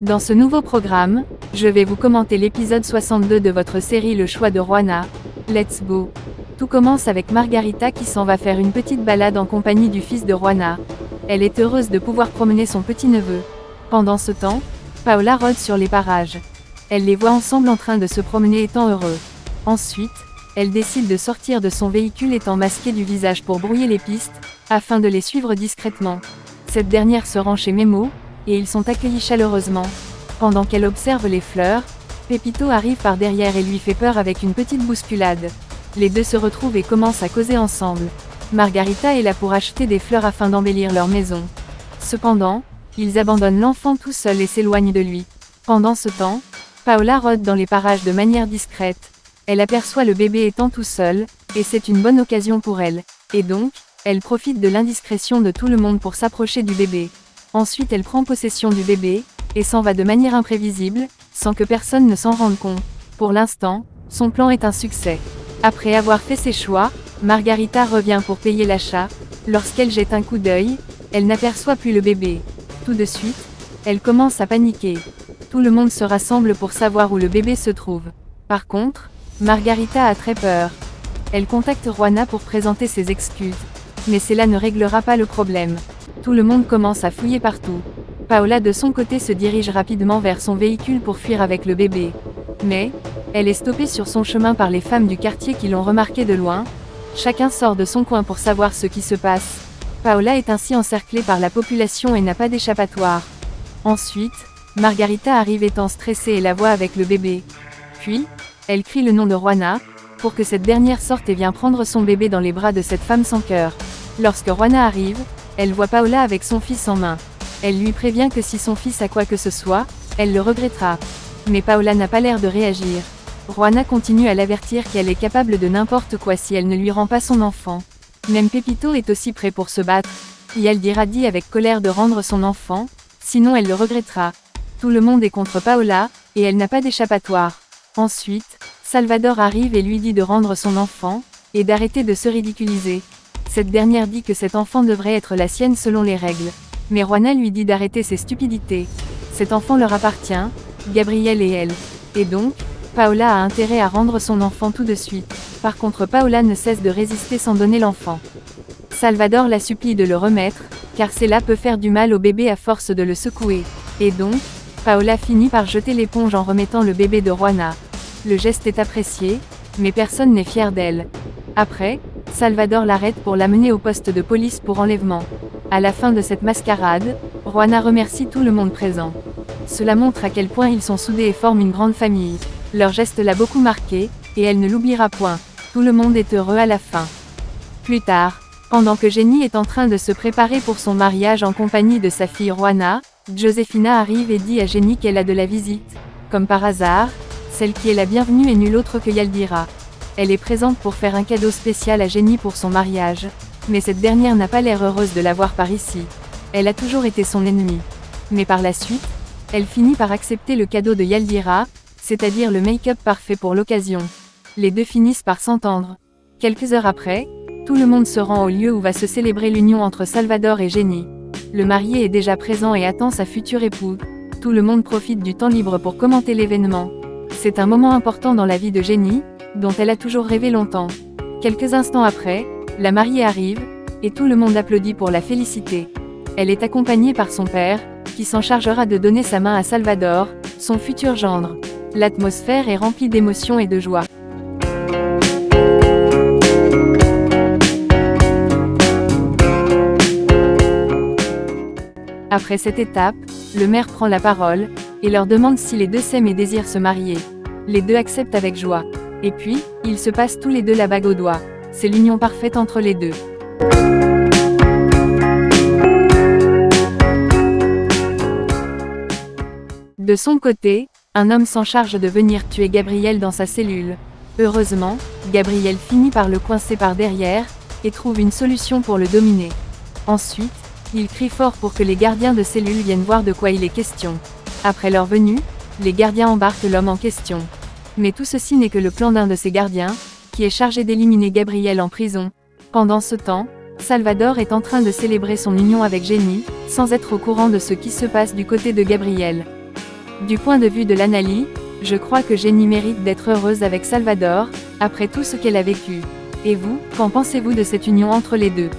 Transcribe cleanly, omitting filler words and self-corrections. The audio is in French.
Dans ce nouveau programme, je vais vous commenter l'épisode 62 de votre série Le choix de Juana. Let's go! Tout commence avec Margarita qui s'en va faire une petite balade en compagnie du fils de Juana. Elle est heureuse de pouvoir promener son petit-neveu. Pendant ce temps, Paola rôde sur les parages. Elle les voit ensemble en train de se promener étant heureux. Ensuite, elle décide de sortir de son véhicule étant masquée du visage pour brouiller les pistes, afin de les suivre discrètement. Cette dernière se rend chez Memo, et ils sont accueillis chaleureusement. Pendant qu'elle observe les fleurs, Pepito arrive par derrière et lui fait peur avec une petite bousculade. Les deux se retrouvent et commencent à causer ensemble. Margarita est là pour acheter des fleurs afin d'embellir leur maison. Cependant, ils abandonnent l'enfant tout seul et s'éloignent de lui. Pendant ce temps, Paola rôde dans les parages de manière discrète. Elle aperçoit le bébé étant tout seul, et c'est une bonne occasion pour elle. Et donc, elle profite de l'indiscrétion de tout le monde pour s'approcher du bébé. Ensuite elle prend possession du bébé, et s'en va de manière imprévisible, sans que personne ne s'en rende compte. Pour l'instant, son plan est un succès. Après avoir fait ses choix, Margarita revient pour payer l'achat. Lorsqu'elle jette un coup d'œil, elle n'aperçoit plus le bébé. Tout de suite, elle commence à paniquer. Tout le monde se rassemble pour savoir où le bébé se trouve. Par contre, Margarita a très peur. Elle contacte Juana pour présenter ses excuses. Mais cela ne réglera pas le problème. Tout le monde commence à fouiller partout. Paola de son côté se dirige rapidement vers son véhicule pour fuir avec le bébé. Mais, elle est stoppée sur son chemin par les femmes du quartier qui l'ont remarquée de loin. Chacun sort de son coin pour savoir ce qui se passe. Paola est ainsi encerclée par la population et n'a pas d'échappatoire. Ensuite, Margarita arrive étant stressée et la voit avec le bébé. Puis, elle crie le nom de Juana, pour que cette dernière sorte et vienne prendre son bébé dans les bras de cette femme sans cœur. Lorsque Juana arrive, elle voit Paola avec son fils en main. Elle lui prévient que si son fils a quoi que ce soit, elle le regrettera. Mais Paola n'a pas l'air de réagir. Juana continue à l'avertir qu'elle est capable de n'importe quoi si elle ne lui rend pas son enfant. Même Pepito est aussi prêt pour se battre, et elle dit avec colère de rendre son enfant, sinon elle le regrettera. Tout le monde est contre Paola, et elle n'a pas d'échappatoire. Ensuite, Salvador arrive et lui dit de rendre son enfant, et d'arrêter de se ridiculiser. Cette dernière dit que cet enfant devrait être la sienne selon les règles. Mais Juana lui dit d'arrêter ses stupidités. Cet enfant leur appartient, Gabriel et elle. Et donc, Paola a intérêt à rendre son enfant tout de suite. Par contre Paola ne cesse de résister sans donner l'enfant. Salvador la supplie de le remettre, car cela peut faire du mal au bébé à force de le secouer. Et donc, Paola finit par jeter l'éponge en remettant le bébé de Juana. Le geste est apprécié, mais personne n'est fier d'elle. Après, Salvador l'arrête pour l'amener au poste de police pour enlèvement. À la fin de cette mascarade, Juana remercie tout le monde présent. Cela montre à quel point ils sont soudés et forment une grande famille. Leur geste l'a beaucoup marquée, et elle ne l'oubliera point. Tout le monde est heureux à la fin. Plus tard, pendant que Jenny est en train de se préparer pour son mariage en compagnie de sa fille Juana, Josefina arrive et dit à Jenny qu'elle a de la visite. Comme par hasard, celle qui est la bienvenue est nulle autre que Yaldira. Elle est présente pour faire un cadeau spécial à Jenny pour son mariage. Mais cette dernière n'a pas l'air heureuse de la voir par ici. Elle a toujours été son ennemie. Mais par la suite, elle finit par accepter le cadeau de Yaldira, c'est-à-dire le make-up parfait pour l'occasion. Les deux finissent par s'entendre. Quelques heures après, tout le monde se rend au lieu où va se célébrer l'union entre Salvador et Jenny. Le marié est déjà présent et attend sa future épouse. Tout le monde profite du temps libre pour commenter l'événement. C'est un moment important dans la vie de Jenny, dont elle a toujours rêvé longtemps. Quelques instants après, la mariée arrive, et tout le monde applaudit pour la féliciter. Elle est accompagnée par son père, qui s'en chargera de donner sa main à Salvador, son futur gendre. L'atmosphère est remplie d'émotion et de joie. Après cette étape, le maire prend la parole, et leur demande si les deux s'aiment et désirent se marier. Les deux acceptent avec joie. Et puis, ils se passent tous les deux la bague au doigt. C'est l'union parfaite entre les deux. De son côté, un homme s'en charge de venir tuer Gabriel dans sa cellule. Heureusement, Gabriel finit par le coincer par derrière, et trouve une solution pour le dominer. Ensuite, il crie fort pour que les gardiens de cellule viennent voir de quoi il est question. Après leur venue, les gardiens embarquent l'homme en question. Mais tout ceci n'est que le plan d'un de ces gardiens, qui est chargé d'éliminer Gabriel en prison. Pendant ce temps, Salvador est en train de célébrer son union avec Jenny, sans être au courant de ce qui se passe du côté de Gabriel. Du point de vue de l'analyse, je crois que Jenny mérite d'être heureuse avec Salvador, après tout ce qu'elle a vécu. Et vous, qu'en pensez-vous de cette union entre les deux?